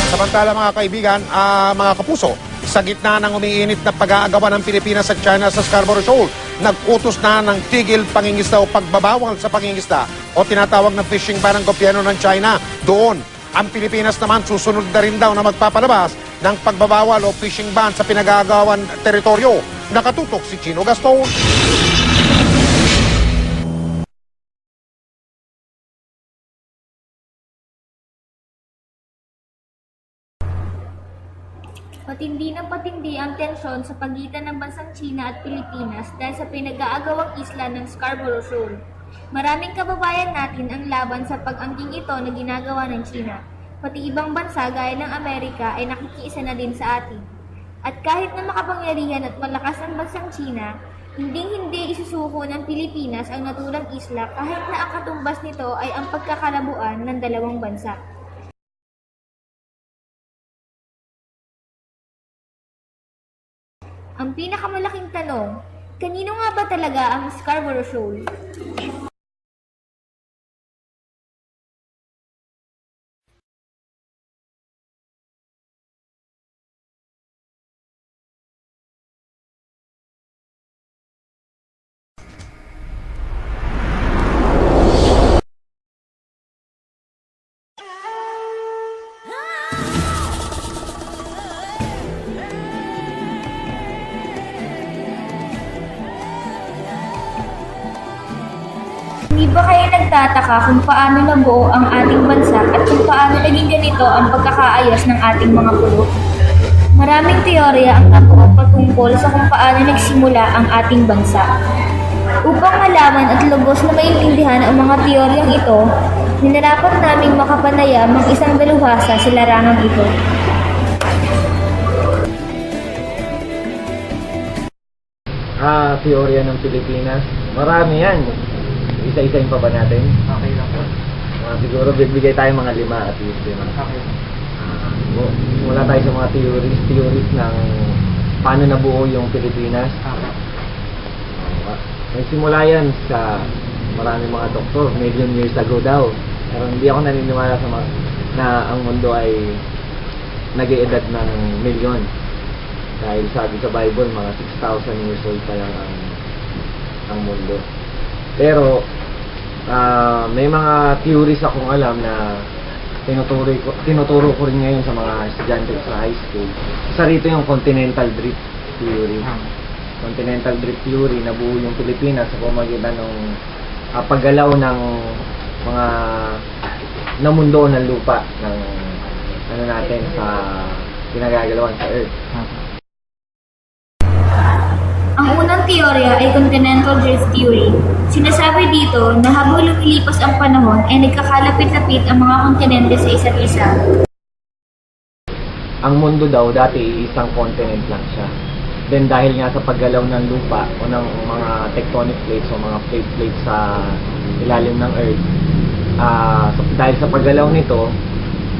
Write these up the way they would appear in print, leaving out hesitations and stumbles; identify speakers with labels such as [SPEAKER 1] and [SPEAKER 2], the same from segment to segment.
[SPEAKER 1] Samantala mga kaibigan, mga kapuso, sa gitna ng umiinit na pag-aagawan ng Pilipinas at China sa Scarborough Shoal, nag-utos na ng tigil pangingisda o pagbabawal sa pangingisda o tinatawag na fishing ban ng gobyerno ng China. Doon, ang Pilipinas naman susunod na rin daw na magpapalabas ng pagbabawal o fishing ban sa pinag-aagawan teritoryo. Nakatutok si Chino Gaston.
[SPEAKER 2] Patindi ng patindi ang tensyon sa pagitan ng bansang China at Pilipinas dahil sa pinag-aagawang isla ng Scarborough Shoal. Maraming kababayan natin ang laban sa pag-angging ito na ginagawa ng China. Pati ibang bansa gaya ng Amerika ay nakikiisa na din sa atin. At kahit na makapangyarihan at malakas ang bansang China, hindi isusuko ng Pilipinas ang natulang isla kahit na ang katumbas nito ay ang pagkakalabuan ng dalawang bansa. Ang pinakamalaking tanong, kanino nga ba talaga ang Scarborough Shoal? Hindi ba kayo nagtataka kung paano nabuo ang ating bansa at kung paano naging ganito ang pagkakaayos ng ating mga pulo? Maraming teorya ang nabuo patungkol sa kung paano nagsimula ang ating bansa. Upang malaman at lubos na maintindihan ang mga teoryang ito, minarapat naming makapanayam ang isang dalubhasa sa larangang ito.
[SPEAKER 3] Teorya ng Pilipinas. Marami yan. Isa-isahin pa ba natin?
[SPEAKER 4] Okay lang po.
[SPEAKER 3] Siguro bibigay tayo mga 5 at least.
[SPEAKER 4] Okay.
[SPEAKER 3] Mula tayo sa mga theories ng paano nabuo yung Pilipinas. Nagsimula yan sa maraming mga doktor, million years ago daw. Pero hindi ako naniniwala na ang mundo ay nag-iedad ng milyon. Dahil sabi sa Bible, mga 6,000 years old pa lang ang mundo. Pero may mga theories akong alam na tinuturo ko rin ngayon sa mga estudyante sa high school. Isa rito yung continental drift theory. Continental drift theory, nabuo yung Pilipinas sa pamamagitan ng paggalaw ng mga namundo ng lupa ng natin sa pinagagalawan sa Earth.
[SPEAKER 2] Ang unang teorya ay continental drift theory. Sinasabi dito na habang lumilipas ang panahon ay nagkakalapit-lapit ang mga kontinente sa isa't isa.
[SPEAKER 3] Ang mundo daw dati isang continent lang siya. Then dahil nga sa paggalaw ng lupa o ng mga tectonic plates o mga plates sa ilalim ng Earth, dahil sa paggalaw nito,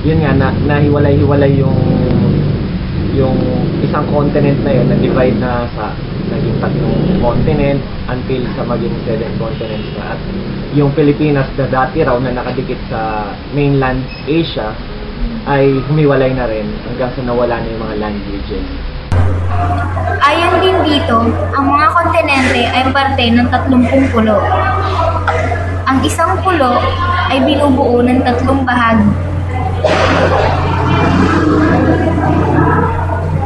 [SPEAKER 3] yun nga nahiwalay-hiwalay yung isang continent na yun, na-divide na sa naging 3 continent until sa maging 7 continents na. At yung Pilipinas na dati raw na nakadikit sa mainland Asia ay humiwalay na rin hanggang sa nawala na yung mga land bridges.
[SPEAKER 2] Ayon din dito, ang mga kontinente ay parte ng 30 pulo. Ang isang pulo ay binubuo ng 3 bahagi.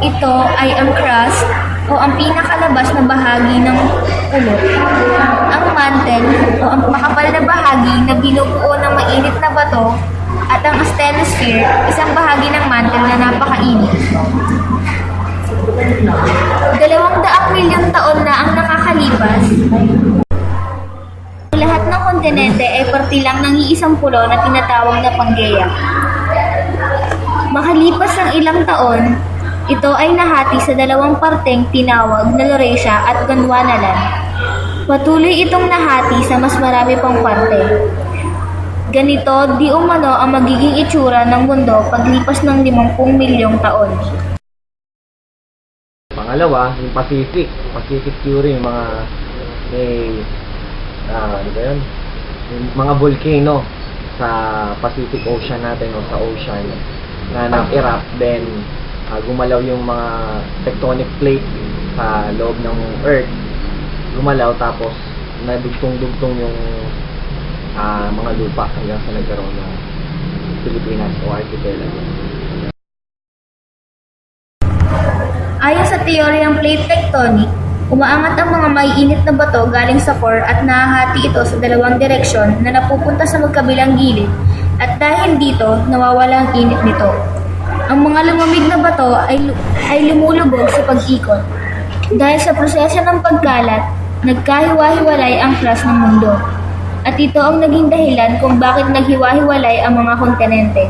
[SPEAKER 2] Ito ay ang crust o ang pinakalabas na bahagi ng pulo. Ang mantle o ang makapal na bahagi na binubuo ng mainit na bato at ang asthenosphere, isang bahagi ng mantle na napakainit. 200 milyong taon na ang nakakalipas. Lahat ng kontinente ay parte lang ng iisang pulo na tinatawag na Pangaea. Makalipas ng ilang taon, ito ay nahati sa 2 parteng tinawag na Laurasia at Gondwanaland. Patuloy itong nahati sa mas marami pang parte. Ganito di umano ang magiging itsura ng mundo paglipas ng 50 milyong taon.
[SPEAKER 3] Pangalawa, yung Pacific theory, yung mga ano ba yun? Yung mga volcano sa Pacific Ocean natin o sa ocean. na nag-erupt, then gumalaw yung mga tectonic plate sa loob ng Earth, gumalaw, tapos nadugtong-dugtong yung mga lupa hanggang sa nagkaroon ng Pilipinas o archipelago.
[SPEAKER 2] Ayon sa teoryang plate tectonic, umaangat ang mga maiinit na bato galing sa core at nahahati ito sa dalawang direksyon na napupunta sa magkabilang gilid, at dahil dito, nawawala ang init nito. Ang mga lumamig na bato ay lumulubog sa pag-ikot. Dahil sa proseso ng pagkalat, nagkahiwa-hiwalay ang crust ng mundo. At ito ang naging dahilan kung bakit naghiwa-hiwalay ang mga kontinente.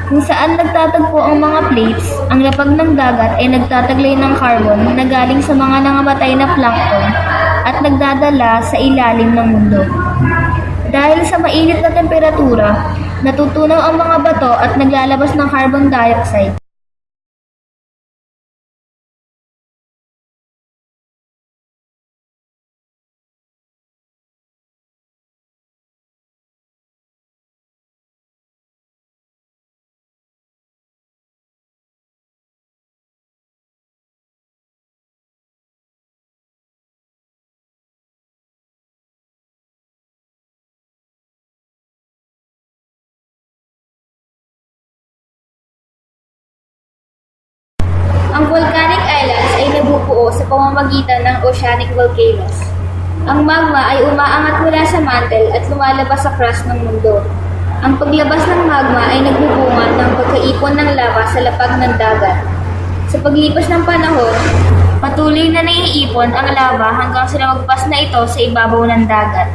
[SPEAKER 2] Kung saan nagtatagpo ang mga plates, ang lapag ng dagat ay nagtataglay ng carbon na galing sa mga nangamatay na plankton at nagdadala sa ilalim ng mundo. Dahil sa mainit na temperatura, natutunaw ang mga bato at naglalabas ng carbon dioxide. Ang volcanic islands ay nabubuo sa pamamagitan ng oceanic volcanoes. Ang magma ay umaangat mula sa mantle at lumalabas sa crust ng mundo. Ang paglabas ng magma ay nagbubunga ng pagkaipon ng lava sa lapag ng dagat. Sa paglipas ng panahon, patuloy na naiipon ang lava hanggang sa lumagpas na ito sa ibabaw ng dagat.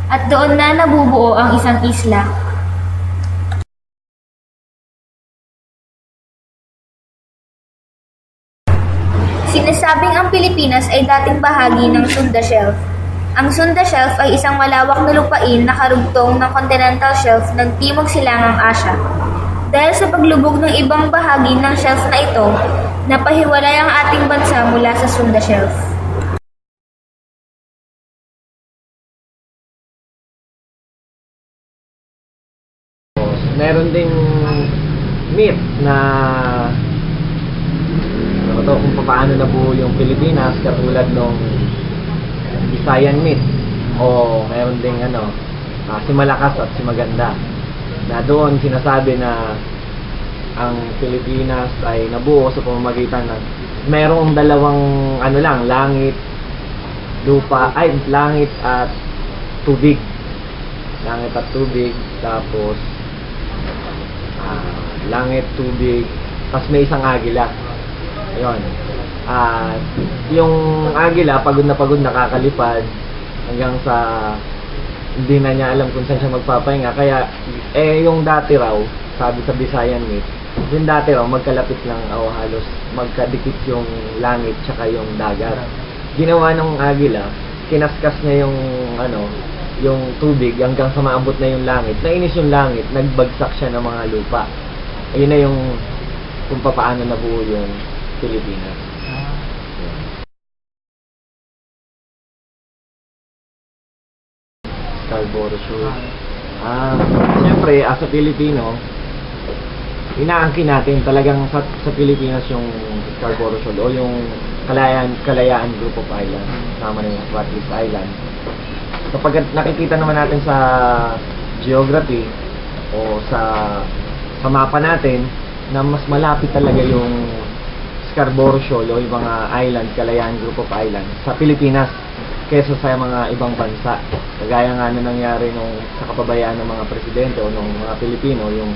[SPEAKER 2] At doon na nabubuo ang isang isla. Sinasabing ang Pilipinas ay dating bahagi ng Sunda Shelf. Ang Sunda Shelf ay isang malawak na lupain na karugtong ng continental shelf ng Timog Silangang Asya. Dahil sa paglubog ng ibang bahagi ng shelf na ito, napahiwalay ang ating bansa mula sa Sunda Shelf.
[SPEAKER 3] Meron ding myth na kung paano nabuo yung Pilipinas, katulad nung Visayan myth, o meron ding si Malakas at si Maganda, na doon sinasabi na ang Pilipinas ay nabuo sa pamamagitan ng merong dalawang langit, langit at tubig. Langit at tubig, tapos langit, tubig, tapos may isang agila. Ayun. Yung agila, pagod na nakakalipad hanggang sa hindi na niya alam kung saan siya magpapahinga. Kaya, yung dati raw, sabi sa Visayan myth, yung dati raw, magkalapit lang o halos magkadikit yung langit tsaka yung dagat. Ginawa ng agila, kinaskas niya yung tubig hanggang sa maabot na yung langit. Nainis yung langit, nagbagsak siya ng mga lupa. Ayun na yung kung paano nabuo yung Pilipinas. Scarborough Shoal. Siyempre, as a Pilipino, inaangkin natin talagang sa Pilipinas yung Scarborough Shoal o yung Kalayaan Group of Islands, kasama na yung Spratleys Island. Kapag nakikita naman natin sa geography o sa mapa natin na mas malapit talaga yung Scarborough Shoal o yung mga island, Kalayaan Group of Islands sa Pilipinas kaysa sa mga ibang bansa. Kagaya nga na nangyari sa kapabayaan ng mga presidente o ng mga Pilipino, yung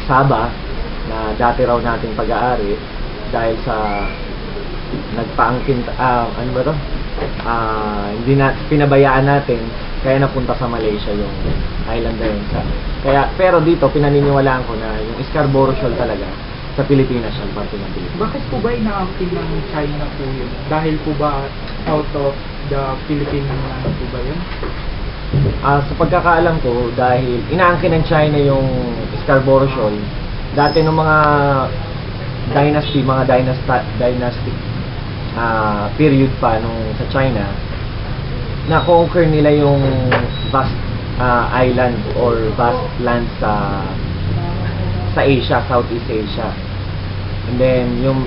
[SPEAKER 3] Sabah na dati raw nating pag-aari dahil sa nagpaangkin, hindi na pinabayaan natin, kaya napunta sa Malaysia yung island na yun. Pero dito, pinaniniwalaan ko na yung Scarborough Shoal talaga sa Pilipinas yung parte ng Pilipinas.
[SPEAKER 4] Bakit po ba inaangkin ng China po yun? Dahil po ba out of the Philippine po ba yun?
[SPEAKER 3] Sa pagkakaalam ko, dahil inaangkin ng China yung Scarborough Shoal, dati ng mga dynastic period pa nung sa China, na-conquer nila yung vast island or vast land sa Asia, Southeast Asia. And then yung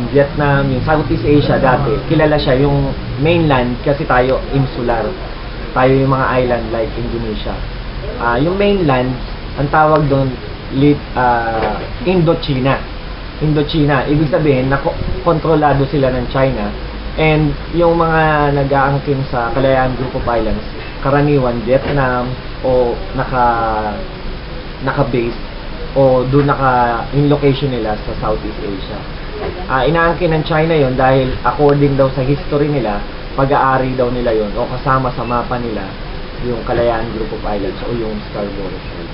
[SPEAKER 3] Vietnam, yung Southeast Asia dati, kilala siya yung mainland kasi tayo insular. Tayo yung mga island like Indonesia. Yung mainland, ang tawag doon Indochina. Indochina, ibig sabihin na kontrolado sila ng China. And yung mga nag-aangkin sa Kalayaan Group of Islands, karaniwan Vietnam o naka-base o doon yung location nila sa Southeast Asia. Inaangkin ng China yon dahil according daw sa history nila, pag-aari daw nila yon o kasama sa mapa nila yung Kalayaan Group of Islands o yung Scarborough Shoal.